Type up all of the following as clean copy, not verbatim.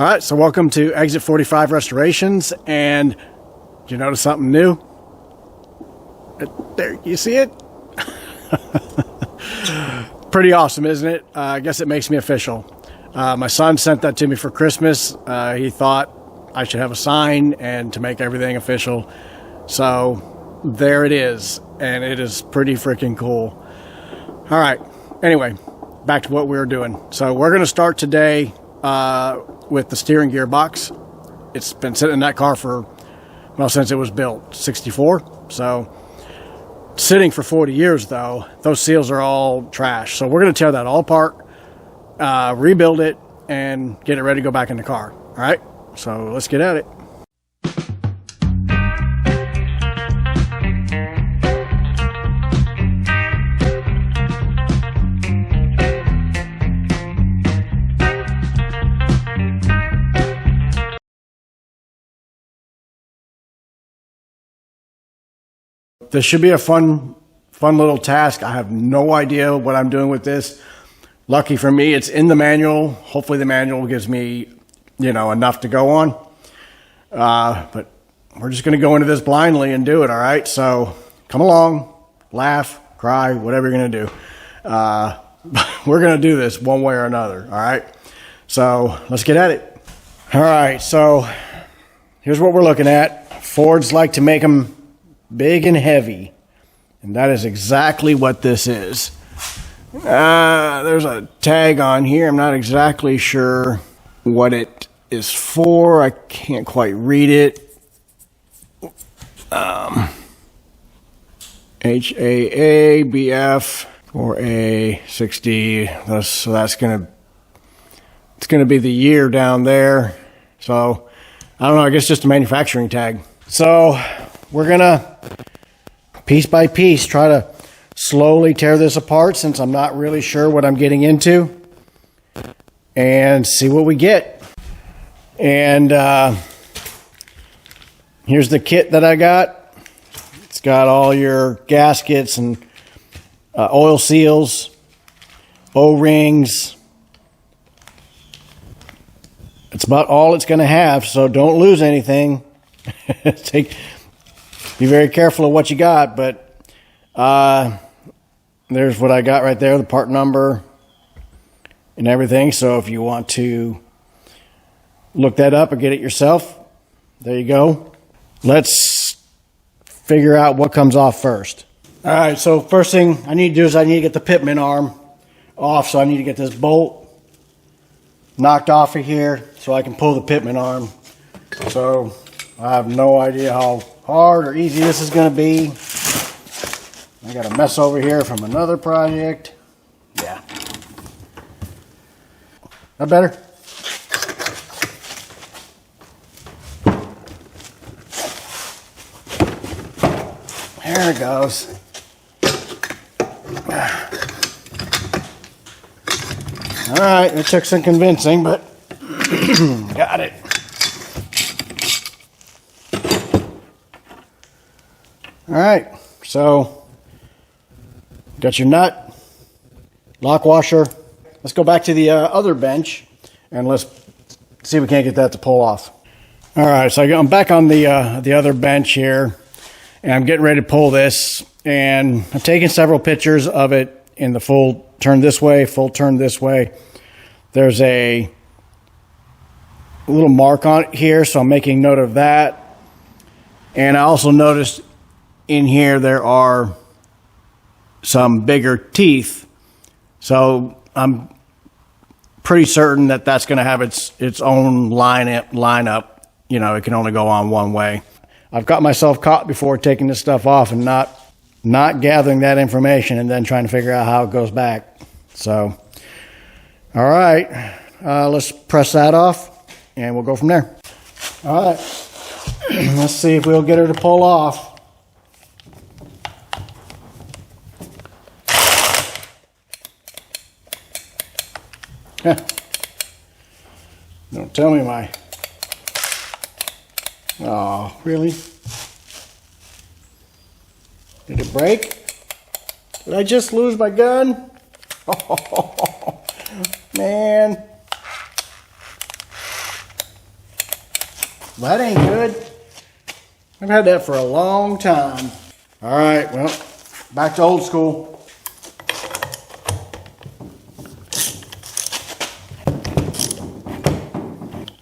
All right, so welcome to Exit 45 Restorations, and you notice something new? There, you see it? Pretty awesome, isn't it? I guess it makes me official. My son sent that to me for Christmas. He thought I should have a sign and to make everything official. So there it is, and it is pretty freaking cool. All right, anyway, back to what we were doing. So we're going to start today with the steering gearbox. It's been sitting in that car for, well, since it was built, 64. So sitting for 40 years, though, those seals are all trash. So we're going to tear that all apart, rebuild it, and get it ready to go back in the car. All right, so let's get at it. This should be a fun little task. I have no idea what I'm doing with this. Lucky for me, it's in the manual. Hopefully the manual gives me, enough to go on. But we're just going to go into this blindly and do it, all right? So come along, laugh, cry, whatever you're going to do. We're going to do this one way or another, all right? So let's get at it. All right, so here's what we're looking at. Fords like to make them big and heavy, and that is exactly what this is. There's a tag on here. I'm not exactly sure what it is for. I can't quite read it. HAABF or A60. So that's it's gonna be the year down there. So I don't know. I guess just a manufacturing tag. So we're gonna, piece by piece, try to slowly tear this apart since I'm not really sure what I'm getting into, and see what we get. And here's the kit that I got. It's got all your gaskets and oil seals, O-rings. It's about all it's going to have, so don't lose anything. Be very careful of what you got, but there's what I got right there, the part number and everything. So if you want to look that up or get it yourself, there you go. Let's figure out what comes off first. All right, so first thing I need to do is I need to get the pitman arm off. So I need to get this bolt knocked off of here so I can pull the pitman arm. So I have no idea how hard or easy this is going to be. I got a mess over here from another project. Yeah. That better? There it goes. All right, it took some convincing, but got it. All right, so got your nut, lock washer. Let's go back to the other bench and let's see if we can't get that to pull off. All right, so I'm back on the other bench here, and I'm getting ready to pull this. And I'm taking several pictures of it in the full turn this way, full turn this way. There's a little mark on it here, so I'm making note of that. And I also noticed in here there are some bigger teeth, so I'm pretty certain that that's going to have its own lineup. It can only go on one way. I've got myself caught before taking this stuff off and not gathering that information and then trying to figure out how it goes back. So all right, let's press that off and we'll go from there. All right, let's see if we'll get her to pull off. Don't tell me my... Oh, really? Did it break? Did I just lose my gun? Oh, man. That ain't good. I've had that for a long time. All right, well, back to old school.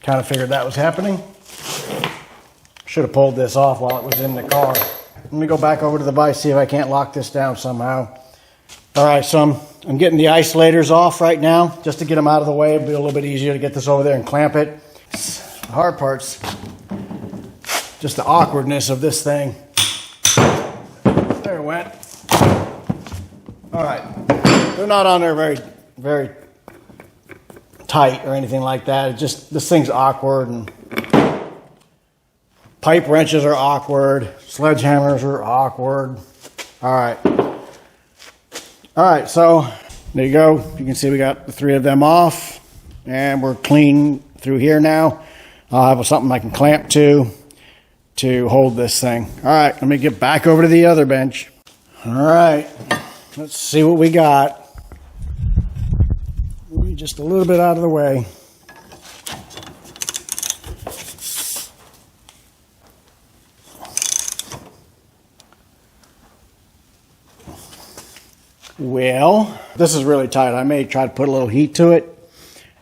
Kind of figured that was happening. Should have pulled this off while it was in the car. Let me go back over to the vise, see if I can't lock this down somehow. All right, so I'm getting the isolators off right now just to get them out of the way. It'll be a little bit easier to get this over there and clamp it. The hard part's just the awkwardness of this thing. There it went. All right, they're not on there very tight or anything like that. It's just, this thing's awkward, and pipe wrenches are awkward. Sledgehammers are awkward. All right, so there you go. You can see we got the 3 of them off, and we're clean through here now. I'll have something I can clamp to hold this thing. All right, let me get back over to the other bench. All right, let's see what we got. Move just a little bit out of the way. Well, this is really tight. I may try to put a little heat to it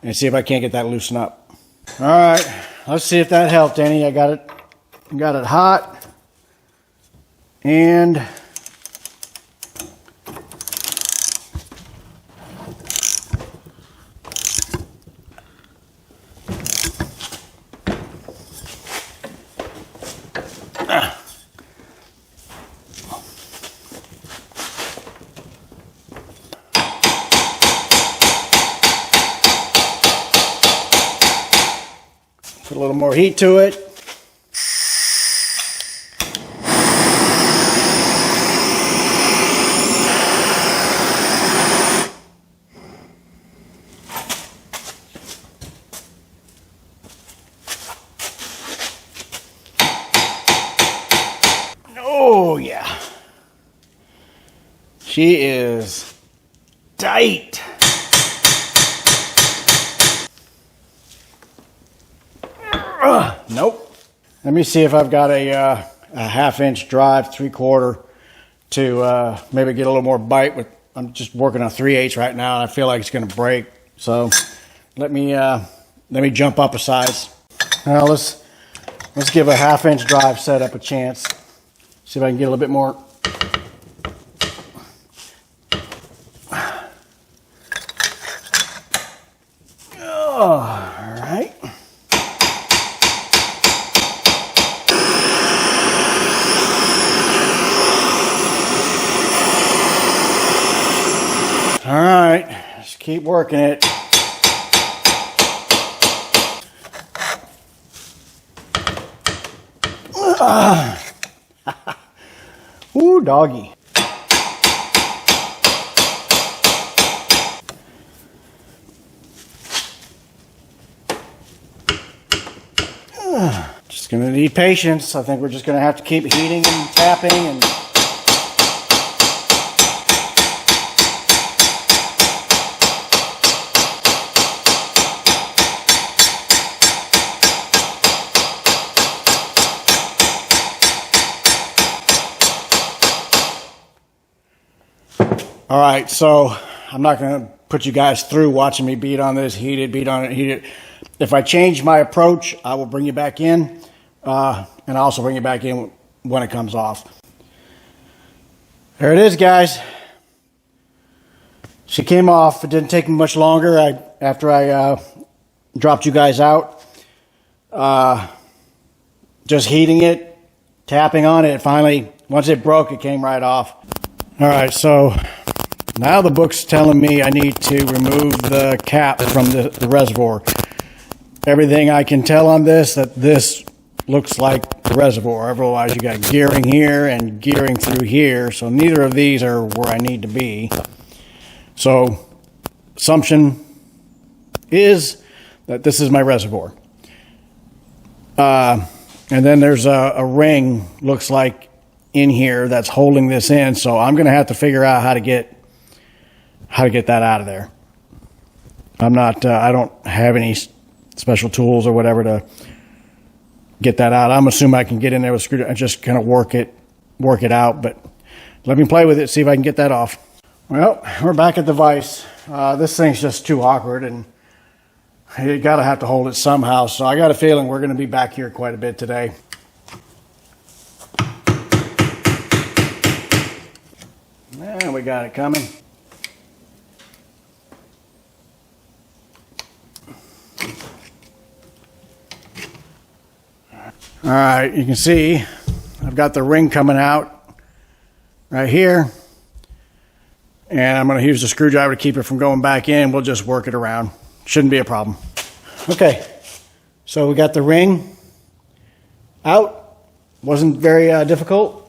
and see if I can't get that loosened up. All right, let's see if that helped any. I got it hot, and put a little more heat to it. Oh yeah, she is tight. Nope. Let me see if I've got a 1/2-inch drive, 3/4 to maybe get a little more bite with. I'm just working on 3/8 right now, and I feel like it's going to break. So let me jump up a size. Now let's give a 1/2-inch drive setup a chance. See if I can get a little bit more. All right. All right, just keep working it. Ooh, doggy. Just gonna need patience. I think we're just gonna have to keep heating and tapping and. All right, so I'm not going to put you guys through watching me beat on this, heat it. If I change my approach, I will bring you back in, and I'll also bring you back in when it comes off. There it is, guys. She came off. It didn't take me much longer after I dropped you guys out. Just heating it, tapping on it. Finally, once it broke, it came right off. All right, so now the book's telling me I need to remove the cap from the reservoir. Everything I can tell on this, that this looks like the reservoir. Otherwise, you got gearing here and gearing through here. So neither of these are where I need to be. So assumption is that this is my reservoir. And then there's a ring, looks like, in here that's holding this in. So I'm going to have to figure out how to get that out of there. I don't have any special tools or whatever get that out. I'm assuming I can get in there with a screwdriver and just kind of work it out, but let me play with it, see if I can get that off. Well, we're back at the vise. This thing's just too awkward, and you gotta have to hold it somehow, so I got a feeling we're gonna be back here quite a bit today. And we got it coming. All right, you can see I've got the ring coming out right here, and I'm going to use the screwdriver to keep it from going back in. We'll just work it around. Shouldn't be a problem. Okay, so we got the ring out. Wasn't very difficult.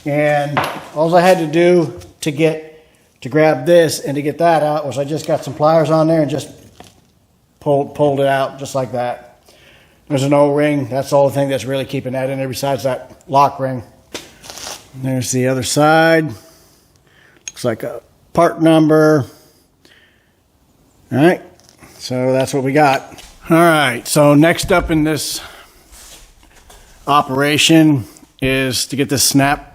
And all I had to do to grab this and to get that out was I just got some pliers on there and just pulled it out just like that. There's an O-ring. That's the only thing that's really keeping that in there besides that lock ring. And there's the other side. Looks like a part number. All right. So that's what we got. All right. So next up in this operation is to get this snap.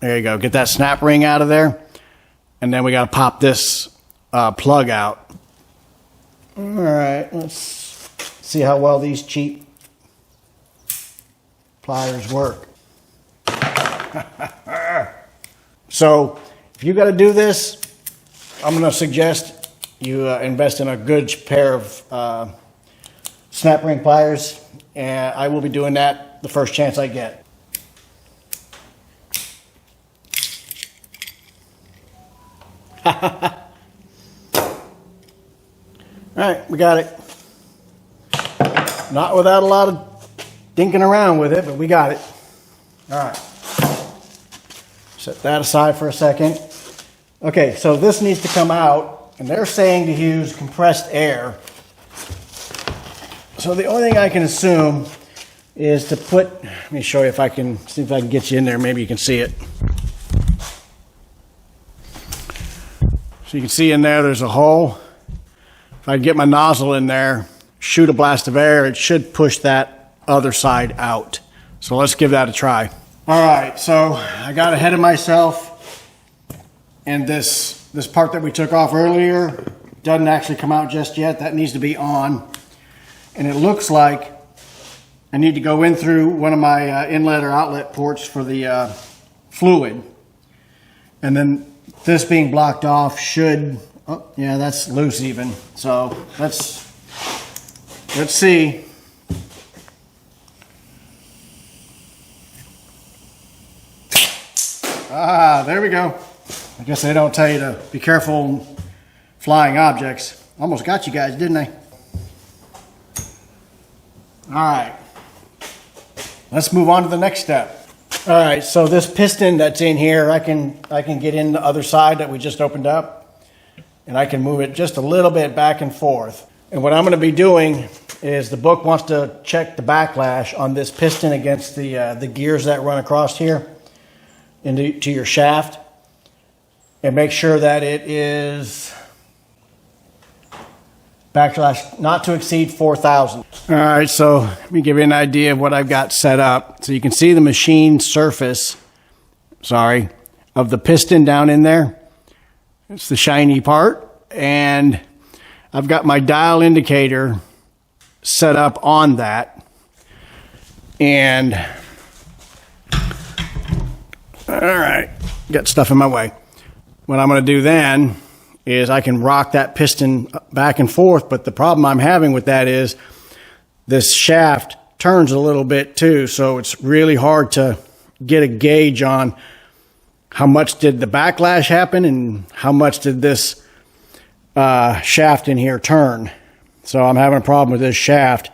There you go. Get that snap ring out of there. And then we got to pop this plug out. All right. Let's see how well these cheap pliers work. So if you got to do this, I'm going to suggest you invest in a good pair of snap ring pliers, and I will be doing that the first chance I get. All right, we got it. Not without a lot of dinking around with it, but we got it. All right. Set that aside for a second. Okay, so this needs to come out, and they're saying to use compressed air. So the only thing I can assume is to put, let me show you if I can, see if I can get you in there, maybe you can see it. So you can see in there's a hole. If I get my nozzle in there, shoot a blast of air, it should push that other side out. So let's give that a try. All right, so I got ahead of myself, and this part that we took off earlier doesn't actually come out just yet. That needs to be on. And it looks like I need to go in through one of my inlet or outlet ports for the fluid. And then this being blocked off should, oh yeah, that's loose even. So let's see. Ah, there we go. I guess they don't tell you to be careful flying objects. Almost got you guys, didn't I? All right. Let's move on to the next step. All right, so this piston that's in here, I can get in the other side that we just opened up, and I can move it just a little bit back and forth. And what I'm going to be doing is the book wants to check the backlash on this piston against the gears that run across here into your shaft, and make sure that it is backlash not to exceed 4,000. All right, so let me give you an idea of what I've got set up. So you can see the machine surface, of the piston down in there. It's the shiny part, and I've got my dial indicator set up on that. And all right, got stuff in my way. What I'm going to do then is I can rock that piston back and forth, but the problem I'm having with that is this shaft turns a little bit too, so it's really hard to get a gauge on how much did the backlash happen and how much did this shaft in here turn. So I'm having a problem with this shaft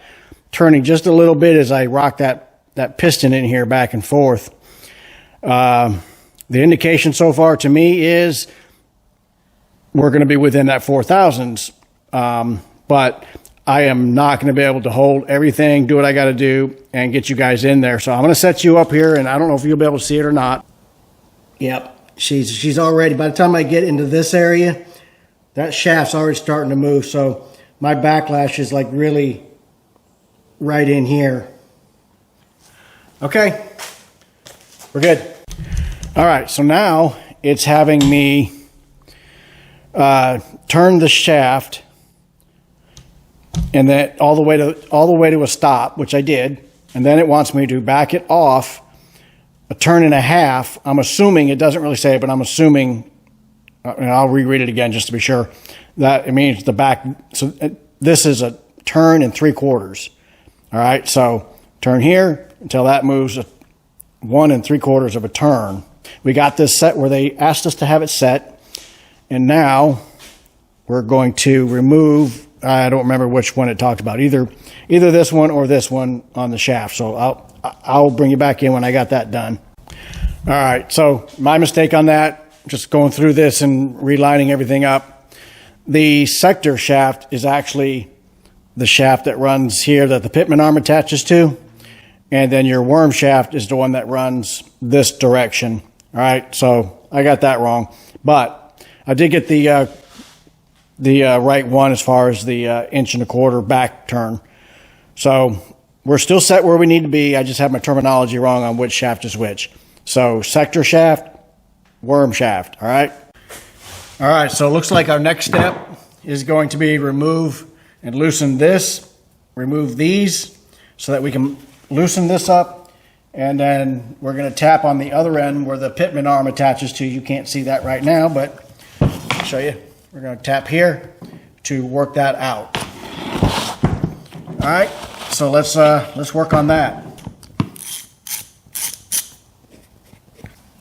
turning just a little bit as I rock that piston in here back and forth. The indication so far to me is we're going to be within that 4,000s, but I am not going to be able to hold everything, do what I got to do, and get you guys in there. So I'm going to set you up here, and I don't know if you'll be able to see it or not. Yep, she's already, by the time I get into this area, that shaft's already starting to move, so my backlash is like really right in here. Okay, we're good. All right, so now it's having me turn the shaft and then all the way to a stop, which I did, and then it wants me to back it off a turn and a half. I'm assuming, it doesn't really say it, but I'm assuming, and I'll reread it again just to be sure, that it means the back. So this is a turn and 3/4. All right, so turn here until that moves 1 3/4 of a turn. We got this set where they asked us to have it set, and now we're going to remove, I don't remember which one it talked about, either this one or this one on the shaft. So I'll bring you back in when I got that done. All right, so my mistake on that, just going through this and relining everything up. The sector shaft is actually the shaft that runs here that the pitman arm attaches to, and then your worm shaft is the one that runs this direction. All right, so I got that wrong, but I did get the right one as far as the 1.25" back turn. So we're still set where we need to be. I just have my terminology wrong on which shaft is which. So sector shaft, worm shaft. All right. All right. So it looks like our next step is going to be remove and loosen this, remove these so that we can loosen this up. And then we're going to tap on the other end where the pitman arm attaches to. You can't see that right now, but I'll show you. We're going to tap here to work that out. All right, so let's work on that.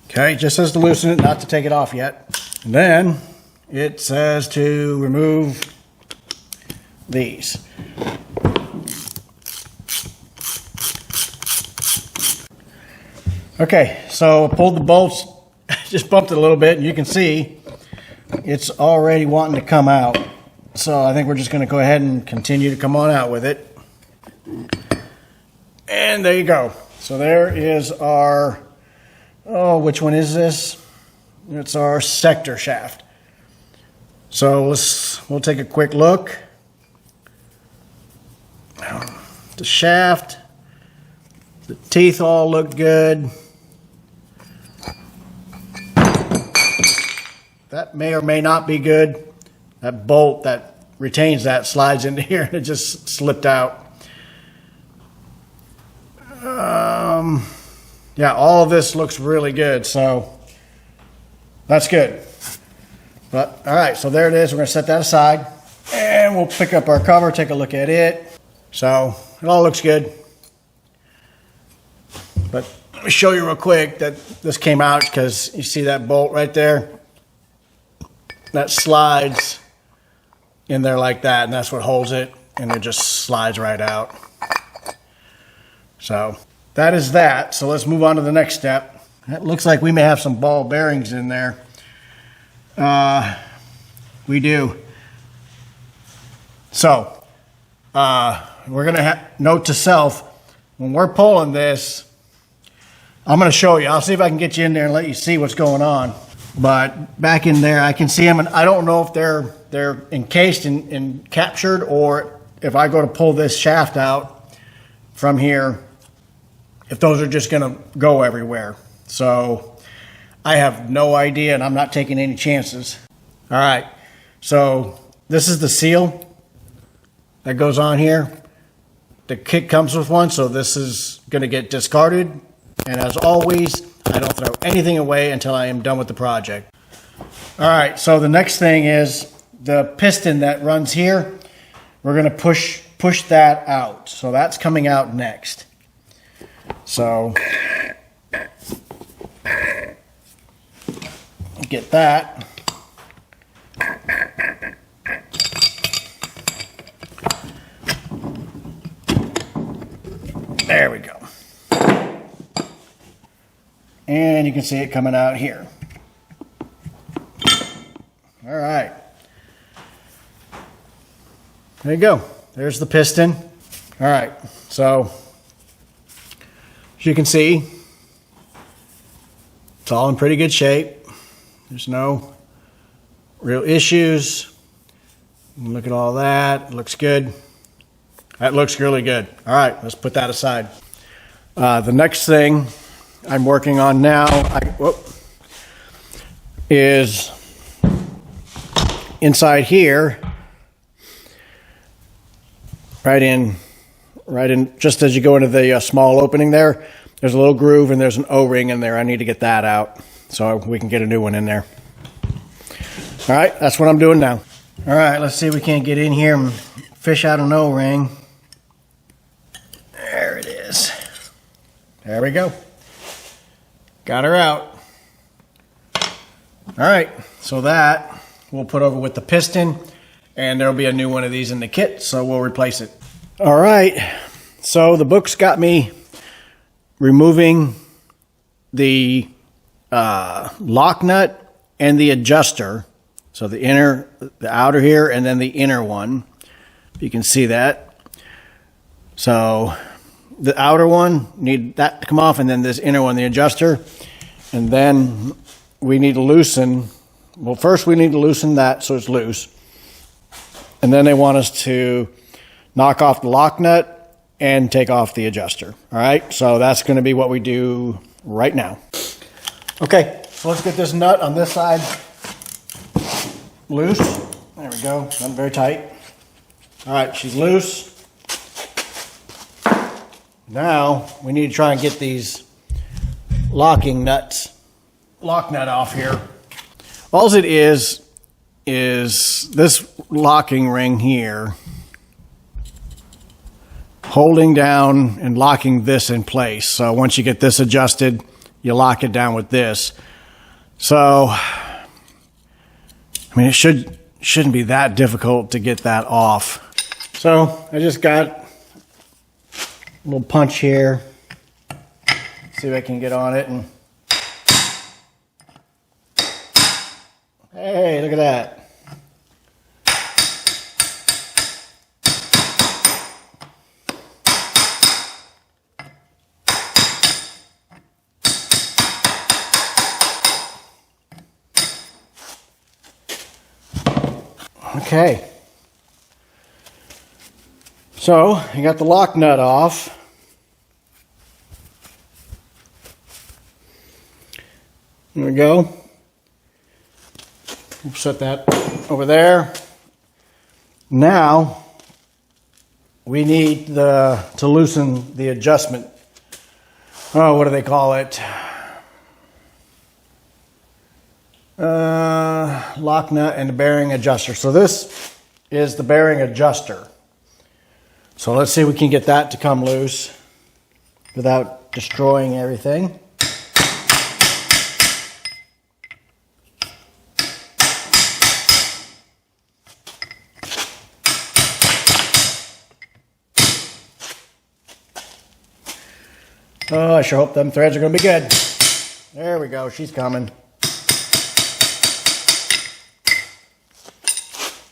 Okay, it just says to loosen it, not to take it off yet. And then it says to remove these. Okay, so I pulled the bolts, just bumped it a little bit, and you can see it's already wanting to come out. So I think we're just going to go ahead and continue to come on out with it. And there you go. So there is our, which one is this? It's our sector shaft. So we'll take a quick look. The shaft, the teeth all look good. That may or may not be good. That bolt that retains that slides into here and it just slipped out. Yeah, all of this looks really good, so that's good. But all right, so there it is. We're gonna set that aside and we'll pick up our cover, take a look at it. So it all looks good. But let me show you real quick that this came out because you see that bolt right there? That slides in there like that, and that's what holds it, and it just slides right out. So that is that. So let's move on to the next step. It looks like we may have some ball bearings in there. We do. So we're gonna note to self, when we're pulling this, I'm gonna show you. I'll see if I can get you in there and let you see what's going on. But back in there, I can see them, and I don't know if they're encased and captured, or if I go to pull this shaft out from here, if those are just gonna go everywhere. So I have no idea, and I'm not taking any chances. All right, so this is the seal that goes on here. The kit comes with one, so this is gonna get discarded. And as always, I don't throw anything away until I am done with the project. All right, so the next thing is the piston that runs here. We're gonna push that out. So that's coming out next. So get that. There we go. And you can see it coming out here. All right. There you go. There's the piston. All right. So, as you can see, it's all in pretty good shape. There's no real issues. Look at all that. It looks good. That looks really good. All right, let's put that aside. The next thing I'm working on now is inside here, right in, just as you go into the small opening there, there's a little groove and there's an O-ring in there. I need to get that out so we can get a new one in there. All right, that's what I'm doing now. All right, let's see if we can't get in here and fish out an O-ring. There it is. There we go. Got her out. All right, so that we'll put over with the piston, and there'll be a new one of these in the kit, so we'll replace it. All right, so the book's got me removing the lock nut and the adjuster. So the outer here, and then the inner one. You can see that. So the outer one, need that to come off, and then this inner one, the adjuster. And then we need to loosen, well, first we need to loosen that so it's loose. And then they want us to knock off the lock nut and take off the adjuster. All right, so that's going to be what we do right now. Okay, so let's get this nut on this side loose. There we go, not very tight. All right, she's loose. Now we need to try and get these lock nut off here. All it is this locking ring here holding down and locking this in place. So once you get this adjusted, you lock it down with this. So I mean, it shouldn't be that difficult to get that off. So I just got a little punch here. See if I can get on it. And hey, look at that. Okay, so you got the lock nut off. There we go. We'll set that over there. Now we need to loosen the adjustment. Oh, what do they call it? Lock nut and the bearing adjuster. So this is the bearing adjuster. So let's see if we can get that to come loose without destroying everything. Oh, I sure hope them threads are going to be good. There we go. She's coming.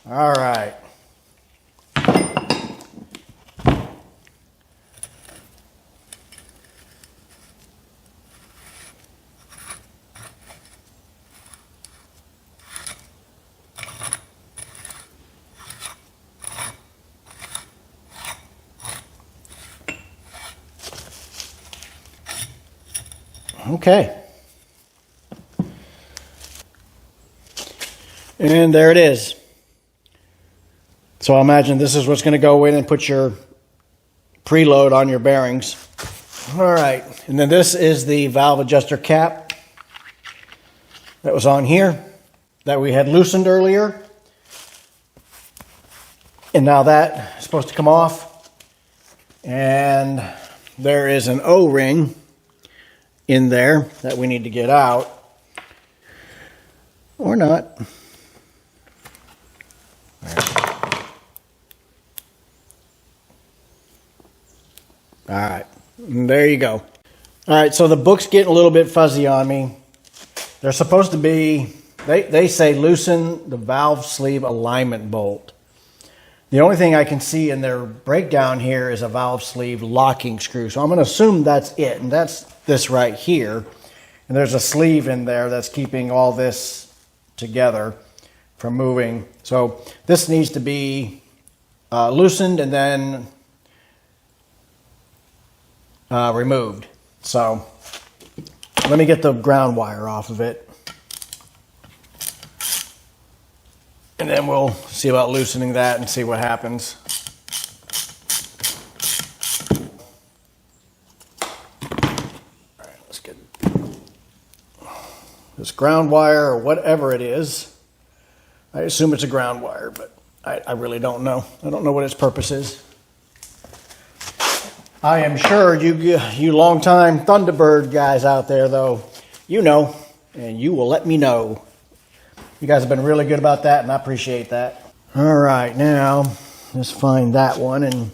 All right. Okay. And there it is. So I imagine this is what's going to go in and put your preload on your bearings. All right. And then this is the valve adjuster cap that was on here that we had loosened earlier. And now that is supposed to come off. And there is an O-ring in there that we need to get out. Or not. All right, there you go. All right, so the book's getting a little bit fuzzy on me. They're supposed to be, they say loosen the valve sleeve alignment bolt. The only thing I can see in their breakdown here is a valve sleeve locking screw. So I'm going to assume that's it, and that's this right here. And there's a sleeve in there that's keeping all this together from moving. So this needs to be loosened and then removed. So let me get the ground wire off of it. And then we'll see about loosening that and see what happens. All right, let's get this ground wire or whatever it is. I assume it's a ground wire, but I really don't know. I don't know what its purpose is. I am sure you longtime Thunderbird guys out there, though, you know, and you will let me know. You guys have been really good about that, and I appreciate that. All right, now let's find that one and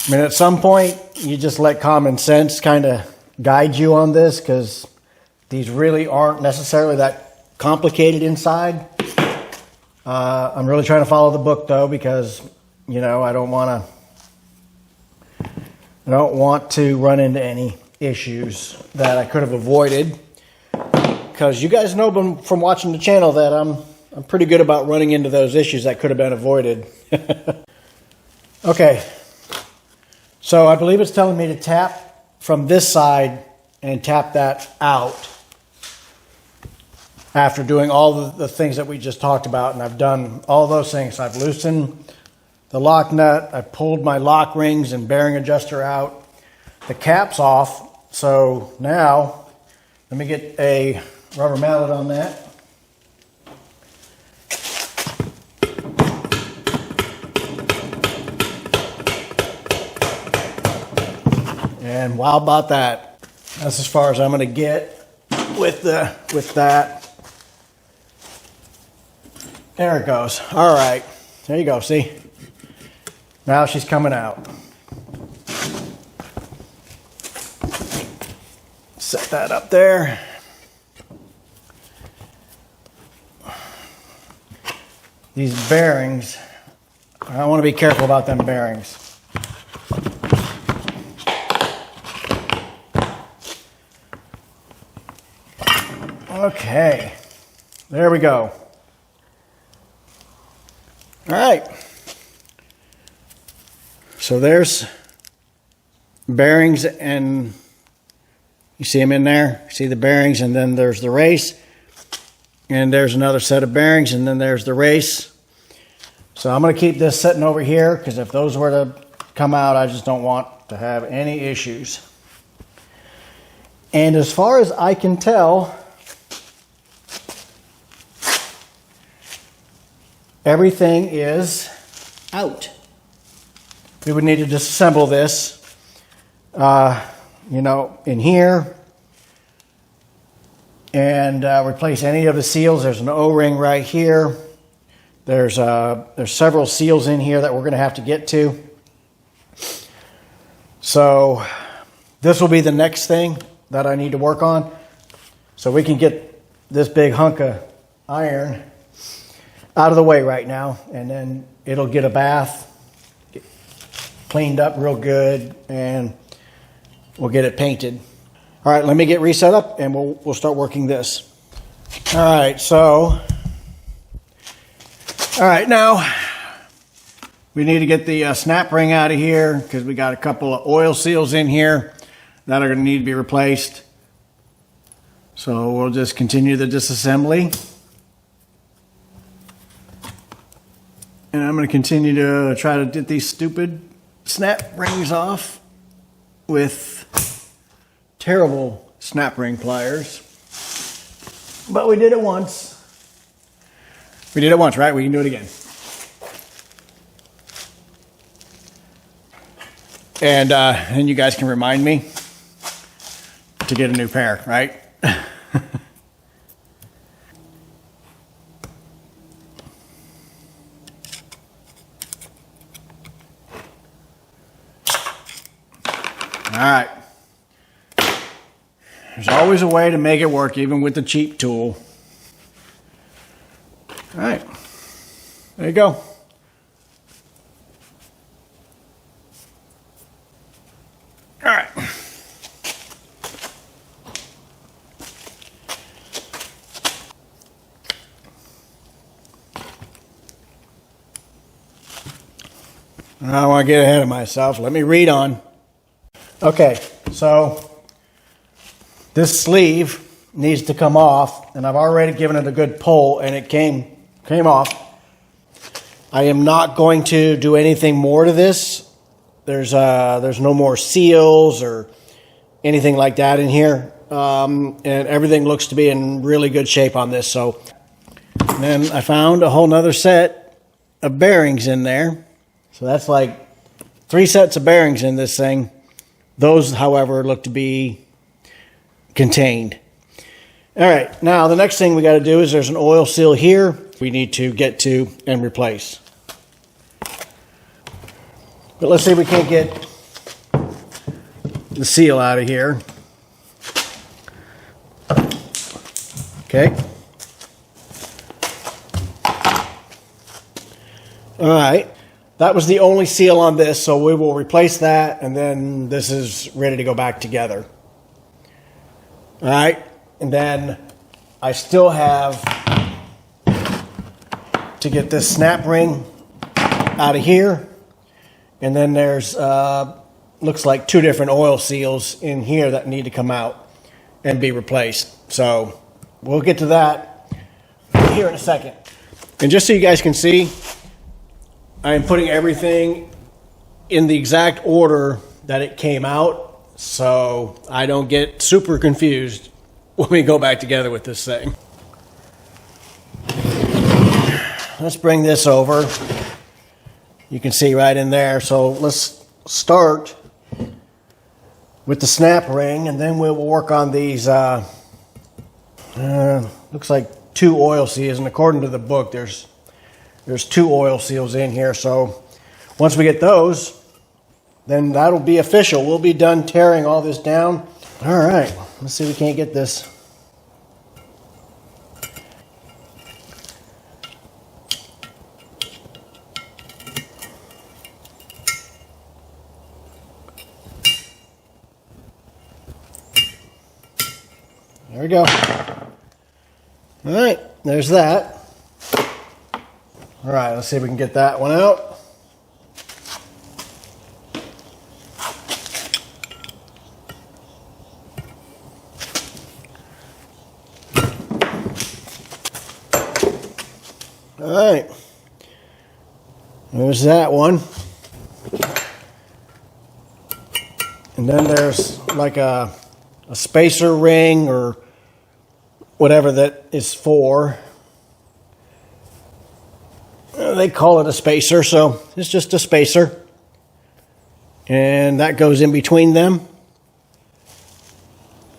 I mean, at some point, you just let common sense kind of guide you on this, because these really aren't necessarily that complicated inside. I'm really trying to follow the book, though, because, you know, I don't want to run into any issues that I could have avoided, because you guys know from watching the channel that I'm pretty good about running into those issues that could have been avoided. Okay. So I believe it's telling me to tap from this side and tap that out after doing all the things that we just talked about. And I've done all those things. I've loosened the lock nut. I pulled my lock rings and bearing adjuster out. The cap's off. So now let me get a rubber mallet on that. And how about that? That's as far as I'm going to get with that. There it goes. All right. There you go. See? Now she's coming out. Set that up there. These bearings, I want to be careful about them bearings. Okay, there we go. All right. So there's bearings, and you see them in there. See the bearings, and then there's the race. And there's another set of bearings, and then there's the race. So I'm going to keep this sitting over here, because if those were to come out, I just don't want to have any issues. And as far as I can tell, everything is out. We would need to disassemble this, you know, in here, and replace any of the seals. There's an O-ring right here. There's several seals in here that we're going to have to get to. So this will be the next thing that I need to work on, so we can get this big hunk of iron out of the way right now, and then it'll get a bath, get cleaned up real good, and we'll get it painted. All right, let me get reset up, and we'll start working this. All right, so now we need to get the snap ring out of here, because we got a couple of oil seals in here that are going to need to be replaced. So we'll just continue the disassembly. And I'm going to continue to try to get these stupid snap rings off with terrible snap ring pliers. But we did it once. We did it once, right? We can do it again. And you guys can remind me to get a new pair, right? All right. There's always a way to make it work, even with the cheap tool. All right. There you go. I don't want to get ahead of myself. Let me read on. Okay, so this sleeve needs to come off, and I've already given it a good pull, and it came off. I am not going to do anything more to this. There's no more seals or anything like that in here, and everything looks to be in really good shape on this. So then I found a whole nother set of bearings in there. So that's like 3 sets of bearings in this thing. Those, however, look to be contained. All right, now the next thing we got to do is there's an oil seal here we need to get to and replace. But let's see if we can't get the seal out of here. Okay. All right. That was the only seal on this, so we will replace that, and then this is ready to go back together. All right. And then I still have to get this snap ring out of here. And then there's, looks like 2 different oil seals in here that need to come out and be replaced. So we'll get to that here in a second. And just so you guys can see, I am putting everything in the exact order that it came out, so I don't get super confused when we go back together with this thing. Let's bring this over. You can see right in there. So let's start with the snap ring, and then we'll work on these, looks like 2 oil seals, and according to the book, there's 2 oil seals in here. So once we get those, then that'll be official. We'll be done tearing all this down. All right, let's see if we can't get this. There we go. All right, there's that. All right, let's see if we can get that one out. All right, there's that one. And then there's like a spacer ring or whatever that is for. They call it a spacer, so it's just a spacer. And that goes in between them.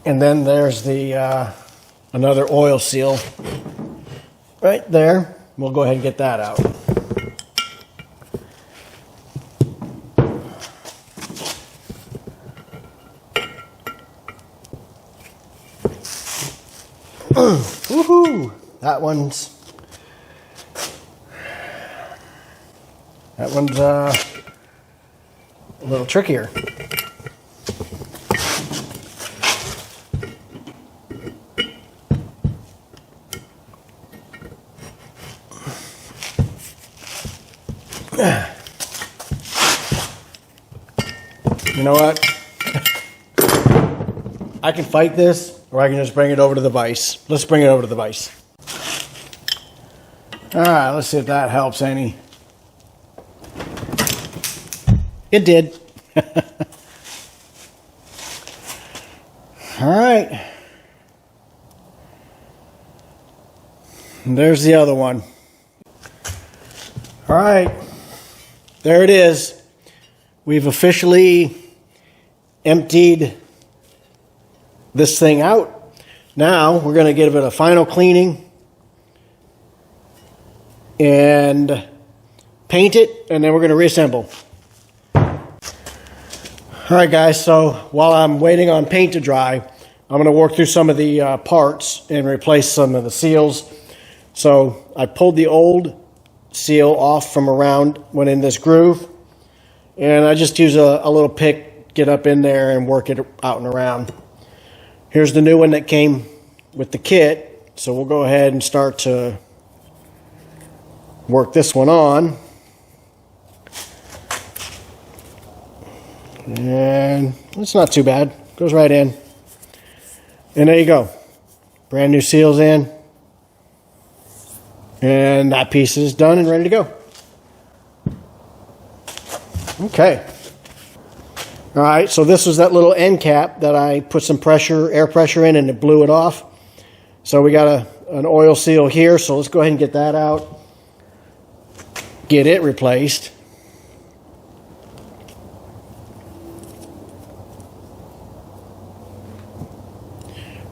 And then there's the another oil seal right there. We'll go ahead and get that out. Woohoo! That one's a little trickier. You know what? I can fight this, or I can just bring it over to the vise. Let's bring it over to the vise. All right, let's see if that helps any. It did. All right. And there's the other one. All right. There it is. We've officially emptied this thing out. Now we're going to give it a final cleaning and paint it, and then we're going to reassemble. All right, guys, so while I'm waiting on paint to dry, I'm going to work through some of the parts and replace some of the seals. So I pulled the old seal off from around, went in this groove, and I just use a little pick, get up in there and work it out and around. Here's the new one that came with the kit, so we'll go ahead and start to work this one on. And it's not too bad. Goes right in. And there you go. Brand new seals in. And that piece is done and ready to go. Okay. All right, so this was that little end cap that I put some pressure, air pressure in, and it blew it off. So we got an oil seal here, so let's go ahead and get that out. Get it replaced.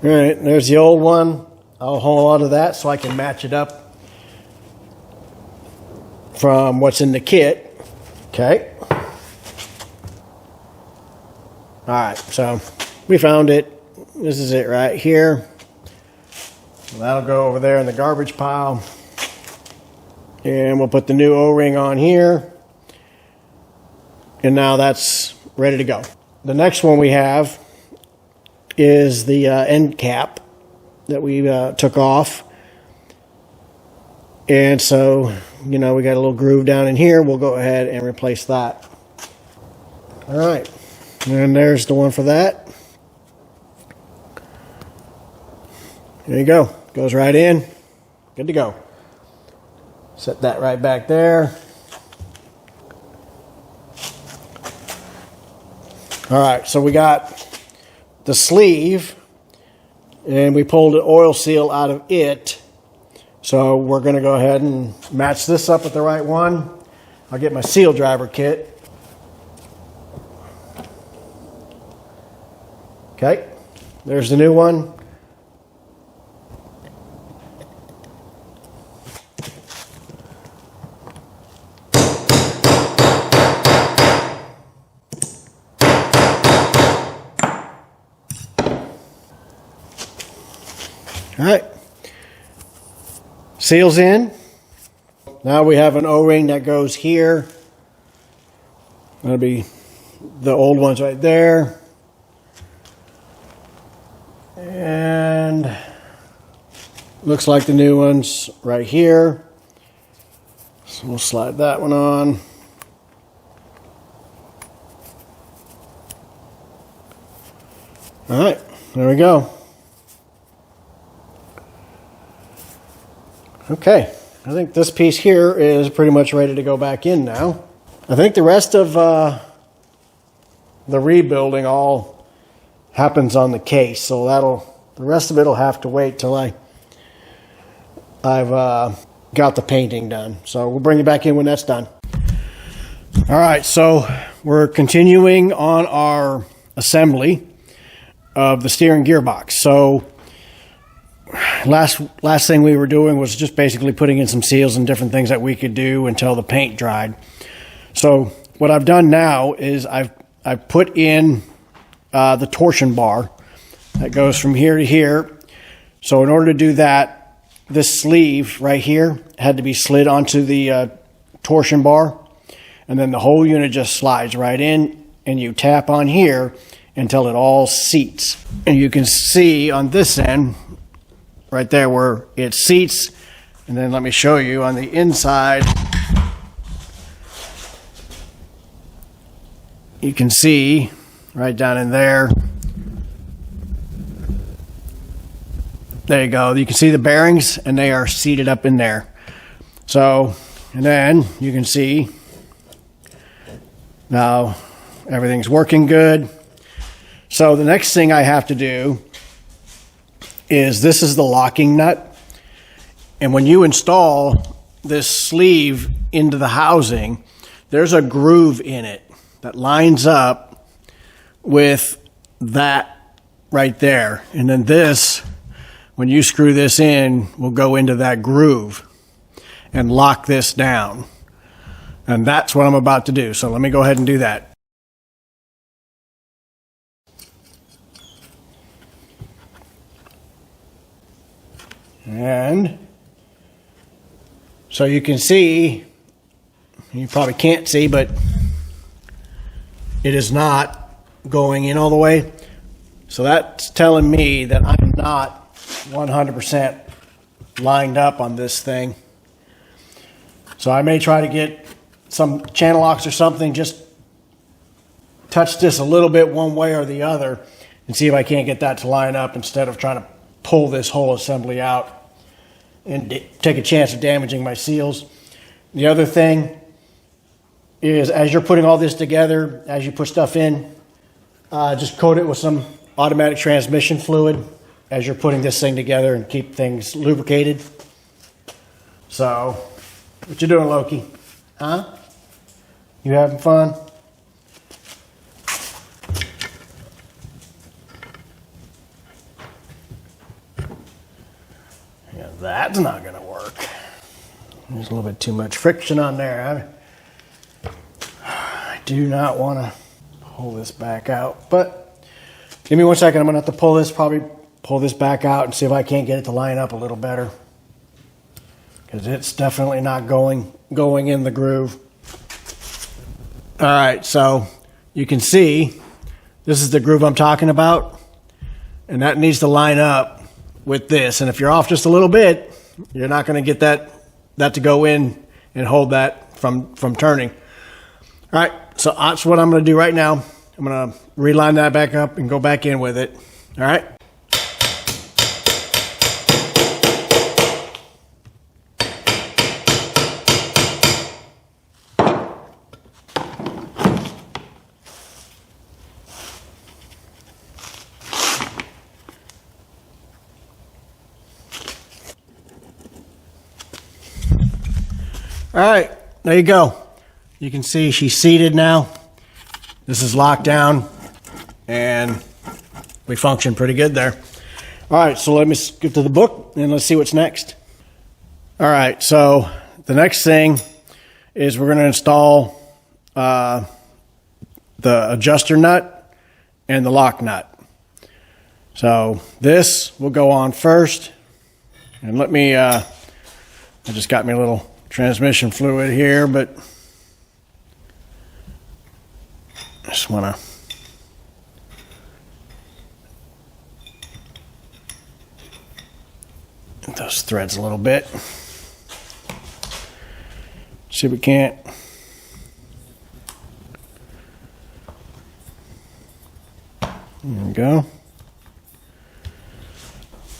All right, there's the old one. I'll hold on to that so I can match it up from what's in the kit. Okay. All right, so we found it. This is it right here. That'll go over there in the garbage pile. And we'll put the new O-ring on here. And now that's ready to go. The next one we have is the end cap that we took off. And so, you know, we got a little groove down in here. We'll go ahead and replace that. All right. And there's the one for that. There you go. Goes right in. Good to go. Set that right back there. All right, so we got the sleeve, and we pulled an oil seal out of it. So we're going to go ahead and match this up with the right one. I'll get my seal driver kit. Okay, there's the new one. All right, seals in. Now we have an O-ring that goes here. That'll be the old ones right there. And looks like the new ones right here. So we'll slide that one on. All right, there we go. Okay, I think this piece here is pretty much ready to go back in now. I think the rest of the rebuilding all happens on the case, so the rest of it will have to wait till I've got the painting done. So we'll bring it back in when that's done. All right, so we're continuing on our assembly of the steering gearbox. So last thing we were doing was just basically putting in some seals and different things that we could do until the paint dried. So what I've done now is I've put in the torsion bar that goes from here to here. So in order to do that, this sleeve right here had to be slid onto the torsion bar, and then the whole unit just slides right in, and you tap on here until it all seats. And you can see on this end right there where it seats, and then let me show you on the inside. You can see right down in there. There you go. You can see the bearings, and they are seated up in there. So, and then you can see now everything's working good. So the next thing I have to do is this is the locking nut. And when you install this sleeve into the housing, there's a groove in it that lines up with that right there. And then this, when you screw this in, will go into that groove and lock this down. And that's what I'm about to do. So let me go ahead and do that. And so you can see, you probably can't see, but it is not going in all the way. So that's telling me that I'm not 100% lined up on this thing. So I may try to get some channel locks or something just touch this a little bit one way or the other and see if I can't get that to line up instead of trying to pull this whole assembly out and take a chance of damaging my seals. The other thing is, as you're putting all this together, as you put stuff in, just coat it with some automatic transmission fluid as you're putting this thing together and keep things lubricated. So, what you doing, Loki? Huh? You having fun? Yeah, that's not gonna work. There's a little bit too much friction on there. I do not want to pull this back out, but give me 1 second. I'm gonna have to probably pull this back out and see if I can't get it to line up a little better, because it's definitely not going in the groove. All right, so you can see this is the groove I'm talking about, and that needs to line up with this. And if you're off just a little bit, you're not going to get that to go in and hold that from turning. All right, so that's what I'm going to do right now. I'm going to reline that back up and go back in with it. All right. All right, there you go. You can see she's seated now. This is locked down, and we function pretty good there. All right, so let me get to the book, and let's see what's next. All right, so the next thing is we're going to install the adjuster nut and the lock nut. So this will go on first, and let me, I just got me a little transmission fluid here, but I just want to get those threads a little bit. See if we can't. There we go.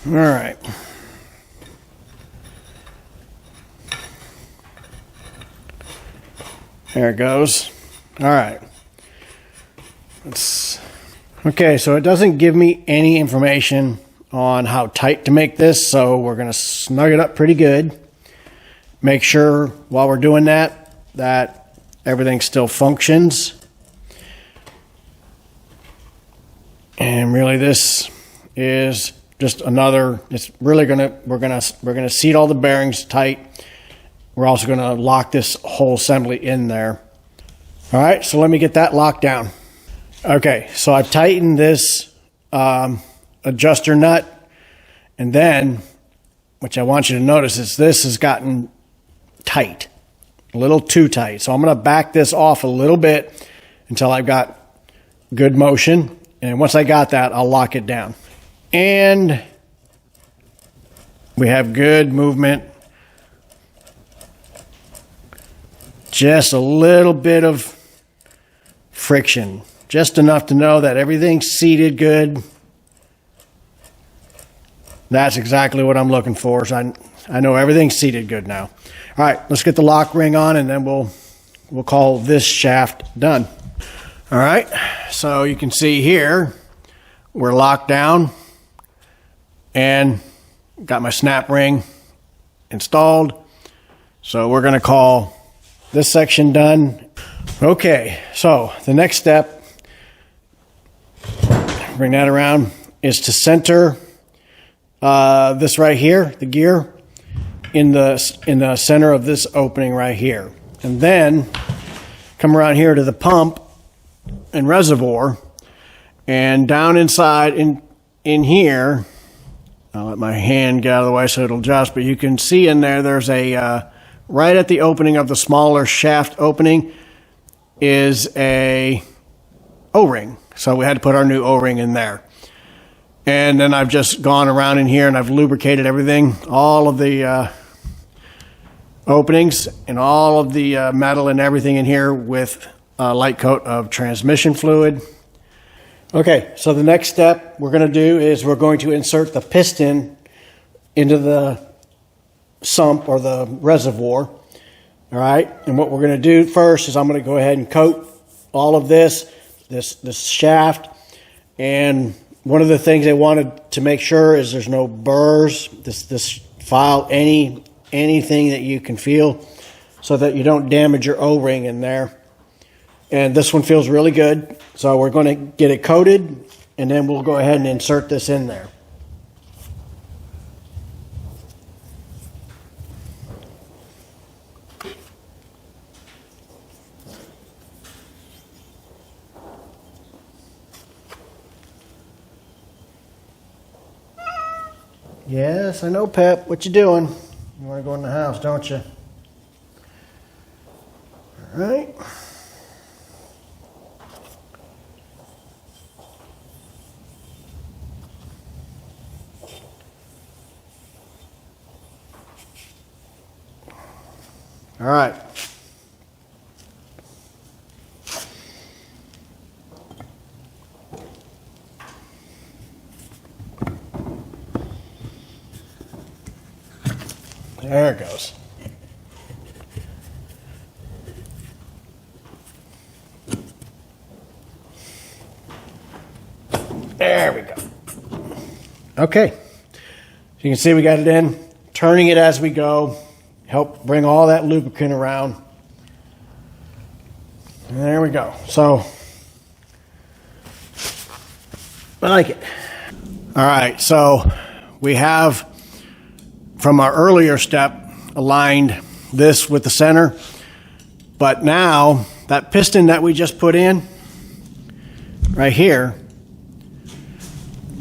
All right. There it goes. All right. Okay, so it doesn't give me any information on how tight to make this, so we're going to snug it up pretty good. Make sure while we're doing that everything still functions. And really this is just another, it's really we're gonna seat all the bearings tight. We're also going to lock this whole assembly in there. All right, so let me get that locked down. Okay, so I've tightened this adjuster nut, and then, which I want you to notice, is this has gotten tight, a little too tight. So I'm going to back this off a little bit until I've got good motion, and once I got that, I'll lock it down. And we have good movement. Just a little bit of friction, just enough to know that everything's seated good. That's exactly what I'm looking for. So I know everything's seated good now. All right, let's get the lock ring on, and then we'll call this shaft done. All right, so you can see here we're locked down and got my snap ring installed. So we're going to call this section done. Okay, so the next step, bring that around, is to center this right here, the gear, in the center of this opening right here. And then come around here to the pump and reservoir, and down inside in here, I'll let my hand get out of the way so it'll adjust, but you can see in there's a right at the opening of the smaller shaft opening is a O-ring. So we had to put our new O-ring in there. And then I've just gone around in here and I've lubricated everything, all of the openings and all of the metal and everything in here with light coat of transmission fluid. Okay, so the next step we're going to do is we're going to insert the piston into the sump or the reservoir. All right, and what we're going to do first is I'm going to go ahead and coat all of this shaft. And one of the things I wanted to make sure is there's no burrs. This file anything that you can feel so that you don't damage your O-ring in there. And this one feels really good. So we're going to get it coated, and then we'll go ahead and insert this in there. Yes, I know, Pep. What you doing? You want to go in the house, don't you? All right. All right. There it goes. There we go. Okay. So you can see we got it in, turning it as we go. Help bring all that lubricant around. And there we go. So, I like it. All right, so we have, from our earlier step, aligned this with the center. But now, that piston that we just put in, right here,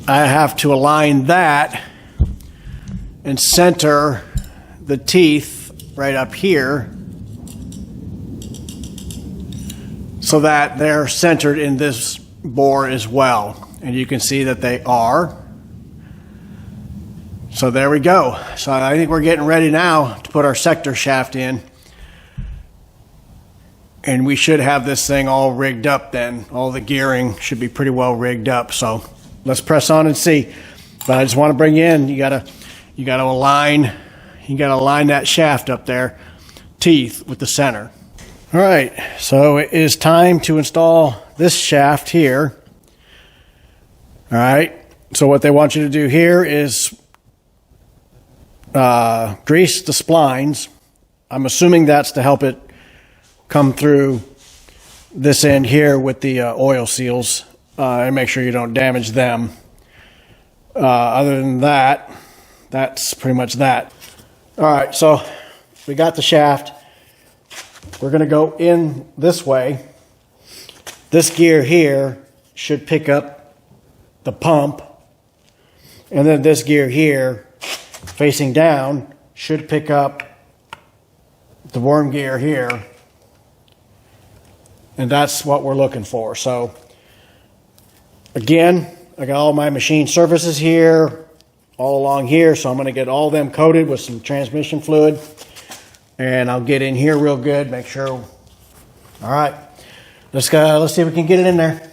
I have to align that and center the teeth right up here so that they're centered in this bore as well. And you can see that they are. So there we go. So I think we're getting ready now to put our sector shaft in. And we should have this thing all rigged up then. All the gearing should be pretty well rigged up. So let's press on and see. But I just want to bring you in, you gotta align that shaft up there, teeth with the center. All right, so it is time to install this shaft here. All right, so what they want you to do here is grease the splines. I'm assuming that's to help it come through this end here with the oil seals and make sure you don't damage them. Other than that, that's pretty much that. All right, so we got the shaft. We're going to go in this way. This gear here should pick up the pump. And then this gear here, facing down, should pick up the worm gear here. And that's what we're looking for. So, again, I got all my machine surfaces here, all along here, so I'm going to get all of them coated with some transmission fluid, and I'll get in here real good, make sure. All right, let's go. Let's see if we can get it in there.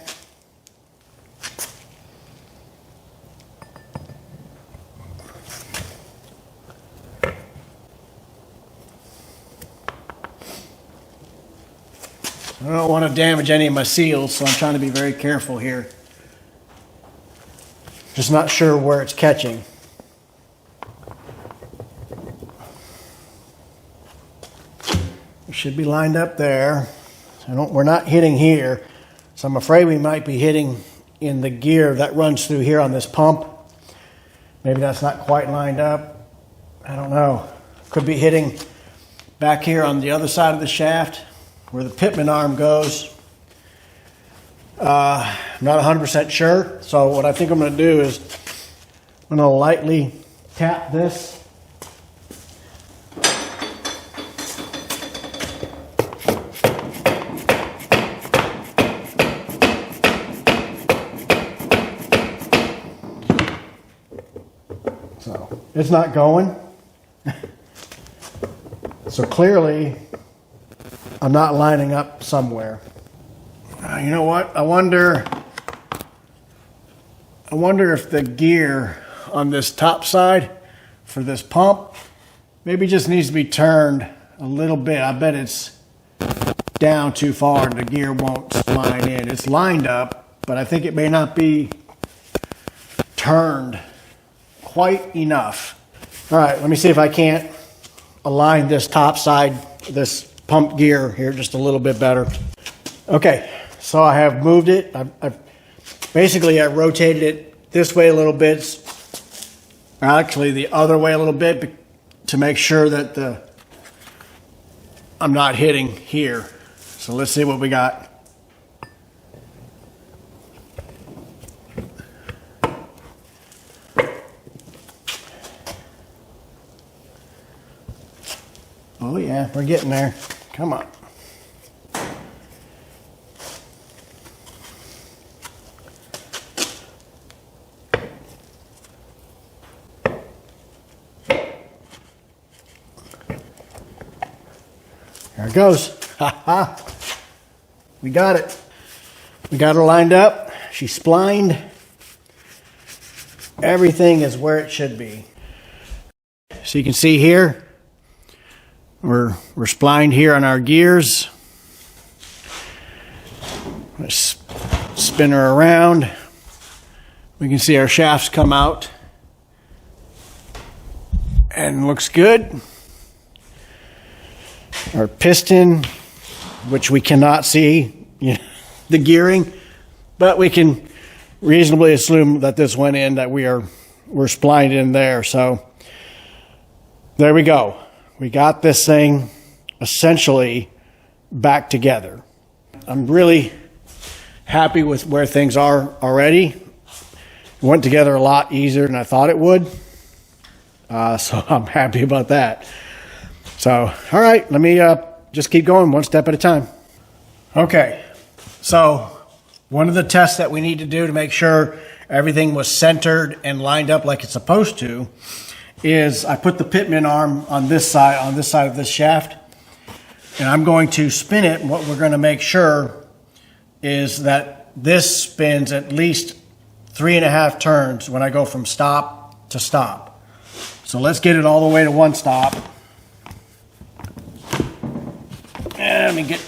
I don't want to damage any of my seals, so I'm trying to be very careful here. Just not sure where it's catching. It should be lined up there. We're not hitting here, so I'm afraid we might be hitting in the gear that runs through here on this pump. Maybe that's not quite lined up. I don't know. Could be hitting back here on the other side of the shaft where the pitman arm goes. I'm not 100% sure. So what I think I'm going to do is I'm going to lightly tap this. So it's not going. So clearly I'm not lining up somewhere. You know what? I wonder if the gear on this top side for this pump maybe just needs to be turned a little bit. I bet it's down too far and the gear won't spline in. It's lined up, but I think it may not be turned quite enough. All right, let me see if I can't align this top side, this pump gear here just a little bit better. Okay, so I have moved it. I've basically I rotated it this way a little bit, actually the other way a little bit, to make sure that I'm not hitting here. So let's see what we got. Oh yeah, we're getting there. Come on. There it goes. Ha ha. We got it. We got her lined up. She's splined. Everything is where it should be. So you can see here, we're splined here on our gears. Let's spin her around. We can see our shafts come out. And looks good. Our piston, which we cannot see, the gearing, but we can reasonably assume that this went in, that we're splined in there. So there we go. We got this thing essentially back together. I'm really happy with where things are already. It went together a lot easier than I thought it would. So I'm happy about that. So, all right, let me just keep going one step at a time. Okay, so one of the tests that we need to do to make sure everything was centered and lined up like it's supposed to is I put the pitman arm on this side of this shaft, and I'm going to spin it. And what we're going to make sure is that this spins at least 3.5 turns when I go from stop to stop. So let's get it all the way to one stop. And let me get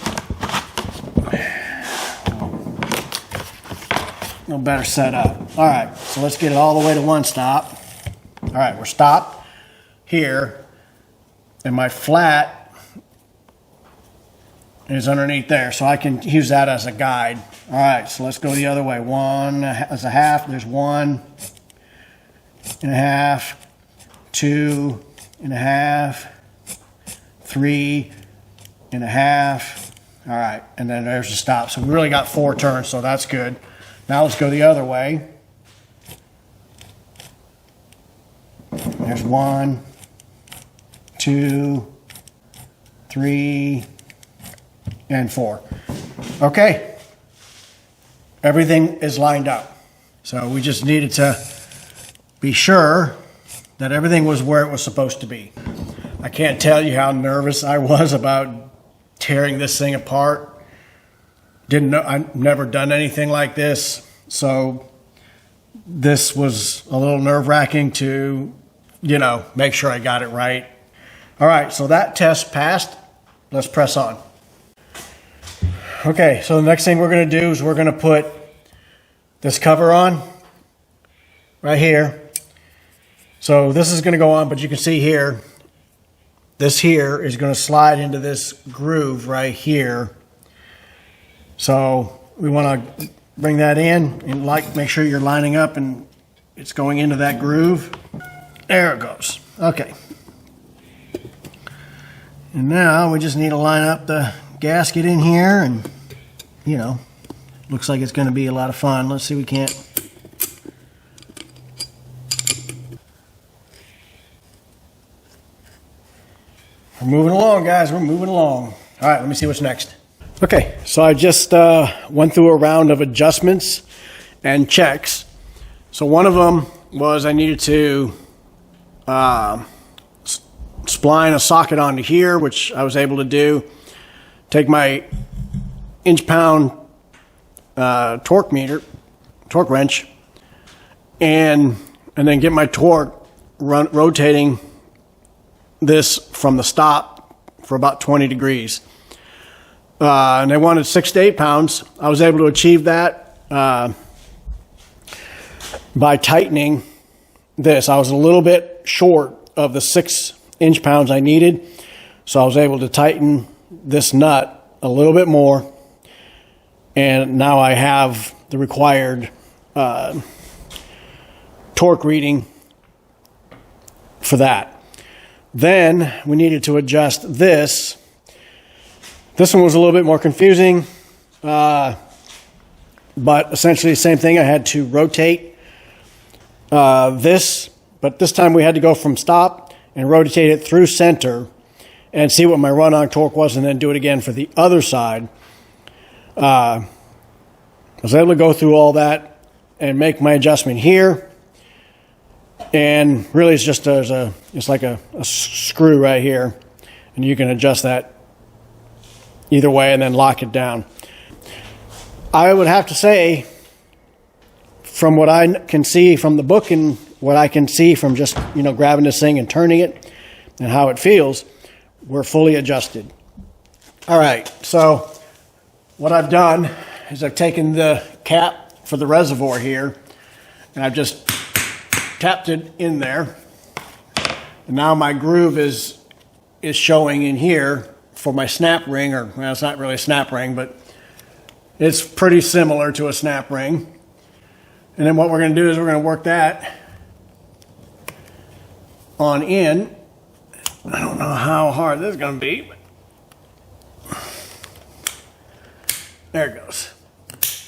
a little better set up. All right, so let's get it all the way to one stop. All right, we're stopped here, and my flat is underneath there, so I can use that as a guide. All right, so let's go the other way. 1 as a half, there's 1.5, 2.5, 3.5. All right, and then there's the stop. So we really got 4 turns, so that's good. Now let's go the other way. There's 1, 2, 3, and 4. Okay, everything is lined up. So we just needed to be sure that everything was where it was supposed to be. I can't tell you how nervous I was about tearing this thing apart. Didn't know, I've never done anything like this, so this was a little nerve-wracking to, make sure I got it right. All right, so that test passed. Let's press on. Okay, so the next thing we're going to do is we're going to put this cover on right here. So this is going to go on, but you can see here, this here is going to slide into this groove right here. So we want to bring that in and make sure you're lining up and it's going into that groove. There it goes. Okay. And now we just need to line up the gasket in here, and looks like it's going to be a lot of fun. Let's see if we can't. We're moving along, guys. We're moving along. All right, let me see what's next. Okay, so I just went through a round of adjustments and checks. So one of them was I needed to spline a socket onto here, which I was able to do. Take my inch-pound torque wrench, and then get my torque rotating this from the stop for about 20 degrees. And they wanted 6 to 8 pounds. I was able to achieve that by tightening this. I was a little bit short of the 6 inch-pounds I needed, so I was able to tighten this nut a little bit more, and now I have the required torque reading for that. Then we needed to adjust this. This one was a little bit more confusing, but essentially the same thing. I had to rotate this, but this time we had to go from stop and rotate it through center and see what my run-on torque was, and then do it again for the other side. I was able to go through all that and make my adjustment here. And really it's just it's like a screw right here, and you can adjust that either way and then lock it down. I would have to say, from what I can see from the book and what I can see from just, grabbing this thing and turning it and how it feels, we're fully adjusted. All right, so what I've done is I've taken the cap for the reservoir here, and I've just tapped it in there. And now my groove is showing in here for my snap ring, or well, it's not really a snap ring, but it's pretty similar to a snap ring. And then what we're going to do is we're going to work that on in. I don't know how hard this is going to be, but there it goes.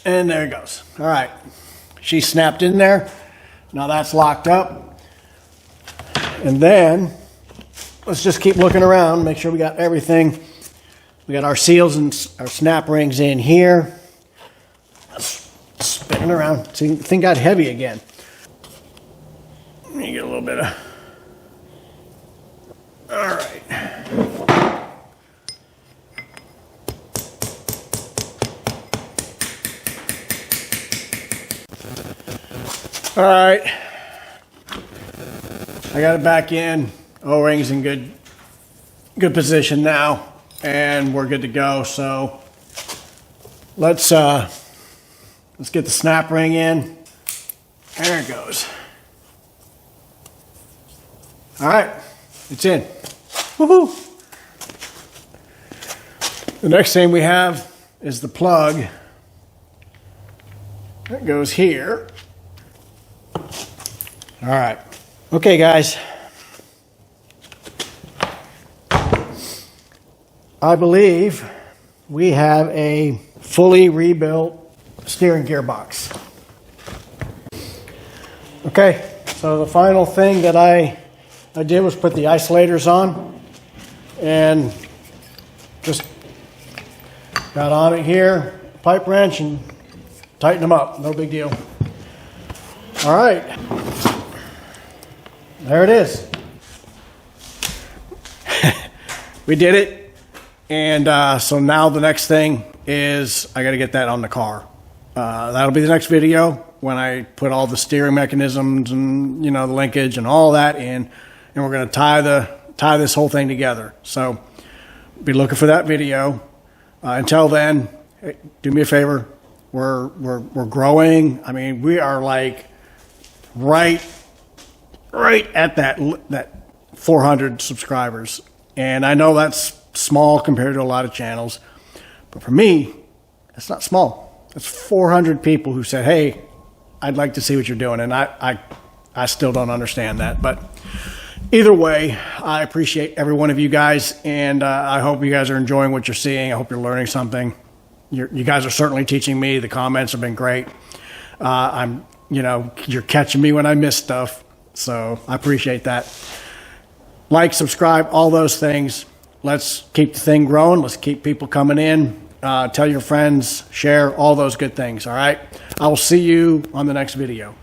And there it goes. All right. She snapped in there. Now that's locked up. And then let's just keep looking around, make sure we got everything. We got our seals and our snap rings in here. Spinning around. See, the thing got heavy again. Let me get a little bit of... All right. All right. I got it back in. O-ring's in good position now, and we're good to go. So let's get the snap ring in. There it goes. All right, it's in. Woohoo! The next thing we have is the plug that goes here. All right. Okay, guys. I believe we have a fully rebuilt steering gearbox. Okay, so the final thing that I did was put the isolators on, and just got on it here, pipe wrench, and tighten them up. No big deal. All right. There it is. We did it. And so now the next thing is I got to get that on the car. That'll be the next video when I put all the steering mechanisms and, the linkage and all that in. And we're going to tie this whole thing together. So be looking for that video. Until then, hey, do me a favor. We're growing. I mean, we are like right at that 400 subscribers. And I know that's small compared to a lot of channels, but for me, that's not small. That's 400 people who said, hey, I'd like to see what you're doing. And I still don't understand that. But either way, I appreciate every one of you guys. And I hope you guys are enjoying what you're seeing. I hope you're learning something. You guys are certainly teaching me. The comments have been great. You're catching me when I miss stuff. So I appreciate that. Like, subscribe, all those things. Let's keep the thing growing. Let's keep people coming in. Tell your friends, share, all those good things. All right. I will see you on the next video.